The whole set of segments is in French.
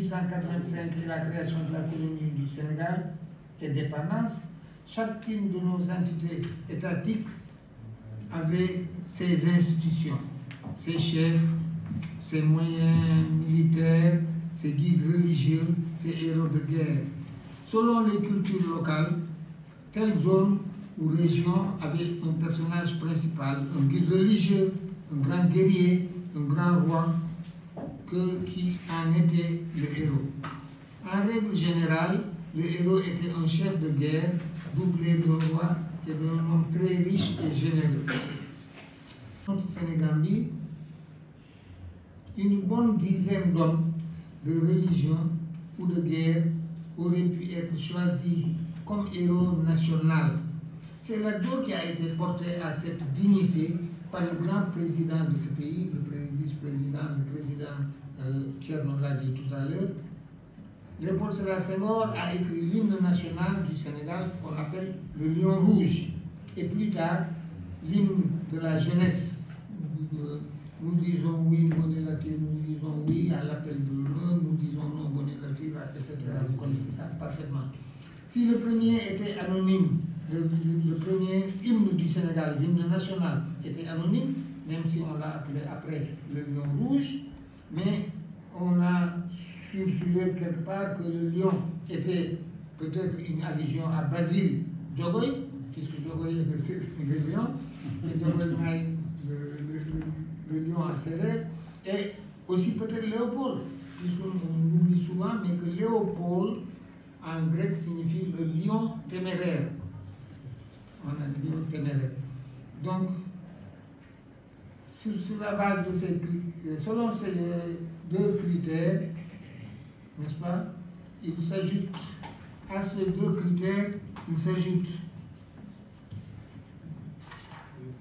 1885 et la création de la colonie du Sénégal et d'indépendance, chacune de nos entités étatiques avait ses institutions, ses chefs, ses moyens militaires, ses guides religieux, ses héros de guerre. Selon les cultures locales, telle zone ou région avait un personnage principal, un guide religieux, un grand guerrier, un grand roi, qui en était le héros. En règle générale, le héros était un chef de guerre, doublé d'un roi et d'un homme très riche et généreux. Notre Sénégambie, une bonne dizaine d'hommes de religion ou de guerre auraient pu être choisis comme héros national. C'est la Dior qui a été porté à cette dignité par le grand président de ce pays, le vice-président, le président Thierno l'a dit tout à l'heure. Léopold Sédar Senghor a écrit l'hymne national du Sénégal qu'on appelle le Lion Rouge. Et plus tard, l'hymne de la jeunesse. Nous disons oui, bonne lative, nous disons oui à l'appel de l'un, nous disons non, bonne lative, etc. Vous connaissez ça parfaitement. Si le premier était anonyme, le premier hymne du Sénégal, l'hymne national, était anonyme, même si on l'a appelé après le Lion Rouge, mais on a sursulé quelque part que le lion était peut-être une allusion à Basile Diogoye, puisque Diogoye c'est le lion, et Diogoye le lion à serrer, et aussi peut-être Léopold, puisqu'on oublie souvent, mais que Léopold en grec signifie le lion téméraire. On a dit lion téméraire. Donc, sur la base de ces selon ces deux critères, n'est-ce pas, il s'ajoute à ces deux critères, il s'ajoute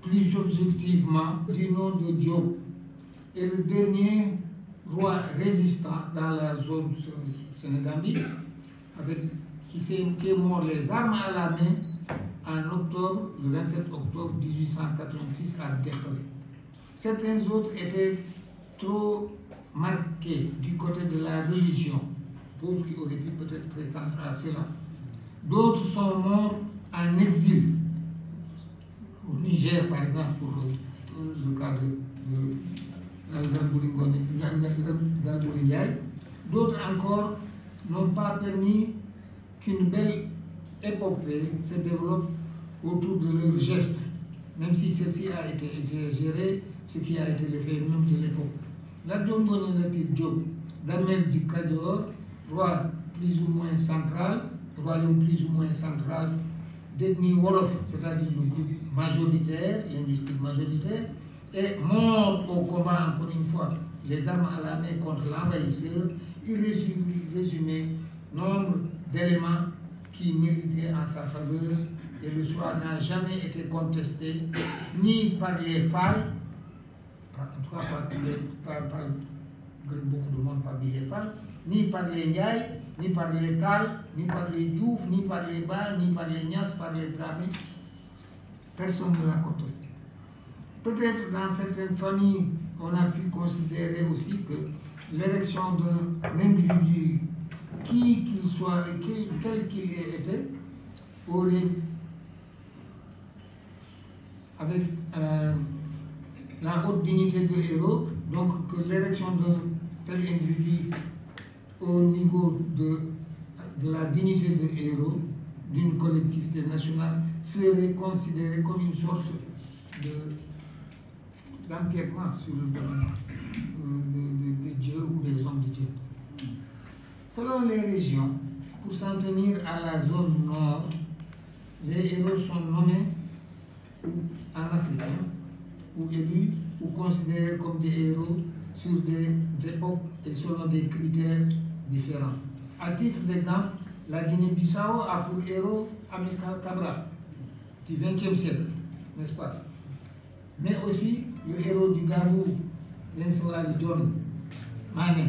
plus objectivement du nom de Diop et le dernier roi résistant dans la zone Sénégambie, qui est mort les armes à la main en octobre, le 27 octobre 1886 à Derklé. Certains autres étaient trop marqués du côté de la religion, d'autres qui auraient pu peut-être prétendre à cela. D'autres sont morts en exil. Au Niger, par exemple, pour le cas de d'autres encore n'ont pas permis qu'une belle épopée se développe autour de leurs gestes, même si celle-ci a été exagérée, ce qui a été le phénomène de l'époque. La Ngoné Latyr Diop, Damel du Kajoor, roi plus ou moins central, royaume plus ou moins central, d'ethnie Wolof, c'est-à-dire majoritaire, linguistique majoritaire, est mort au combat, encore une fois, les armes à la main contre l'envahisseur. Il résumait nombre d'éléments qui militaient en sa faveur, et le choix n'a jamais été contesté, ni par les Fall, en tout cas par beaucoup de monde parmi les Fall, ni par les Ndiaye, ni par les Tal, ni par les Diouf, ni par les Ba, ni par les Niass, par les Dramé. Personne ne l'a contesté. Peut-être dans certaines familles, on a pu considérer aussi que l'élection d'un individu, qui qu'il soit, quel qu'il ait été, aurait, avec la haute dignité de héros, donc que l'élection d'un tel individu au niveau de la dignité de héros d'une collectivité nationale serait considérée comme une sorte d'empiètement sur le domaine de Dieu ou des hommes de Dieu. Selon les régions, pour s'en tenir à la zone nord, les héros sont nommés en africain, ou élus, ou considérés comme des héros sur des époques et selon des critères différents. À titre d'exemple, la Guinée-Bissau a pour héros Amilcar Cabral, du XXe siècle, n'est-ce pas? Mais aussi le héros du Gabou, Linsoali John Mané,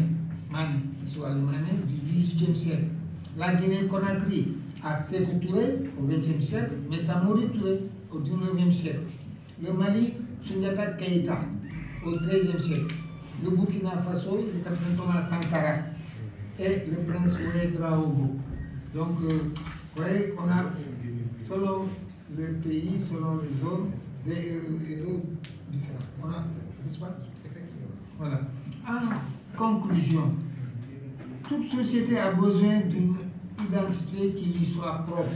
du XVIIIe siècle. La Guinée-Conakry a Sékou Touré au XXe siècle, mais Samori Touré au XIXe siècle. Le Mali, Soundiata Keïta au XIIIe siècle. Le Burkina Faso, le capitaine Thomas Sankara et le prince Ouédraogo. Donc, vous voyez, on a, selon le pays, selon les zones, des héros différents. On a, n'est-ce pas? Voilà. En conclusion, toute société a besoin d'une identité qui lui soit propre,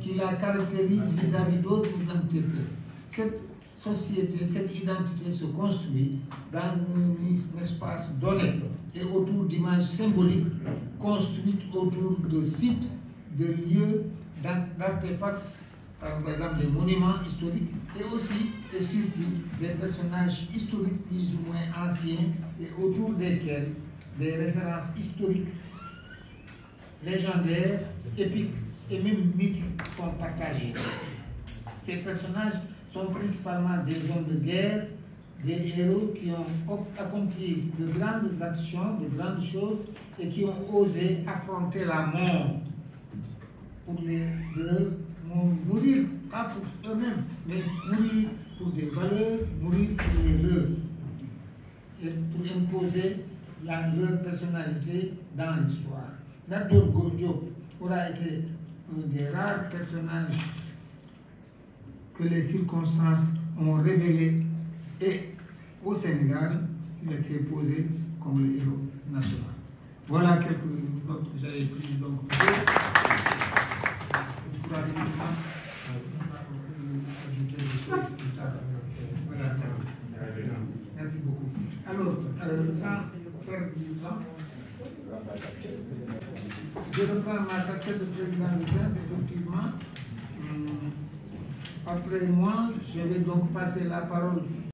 qui la caractérise vis-à-vis d'autres entités. Cette société, cette identité se construit dans un espace donné et autour d'images symboliques construites autour de sites, de lieux, d'artefacts, par exemple des monuments historiques, et aussi et surtout des personnages historiques plus ou moins anciens et autour desquels des références historiques, légendaires, épiques et même mythiques sont partagées. Ces personnages sont principalement des hommes de guerre, des héros qui ont accompli de grandes actions, de grandes choses et qui ont osé affronter la mort pour mourir, pas pour eux-mêmes, mais mourir pour des valeurs, mourir pour les leurs et pour imposer leur personnalité dans l'histoire. Lat Dior Diop aura été un des rares personnages que les circonstances ont révélé et au Sénégal, il a été posé comme le héros national. Voilà quelques notes que j'avais prises donc. Voilà, merci beaucoup. Alors, sans perdre du temps, je reprends ma casquette de président de séance, effectivement. Après moi, je vais donc passer la parole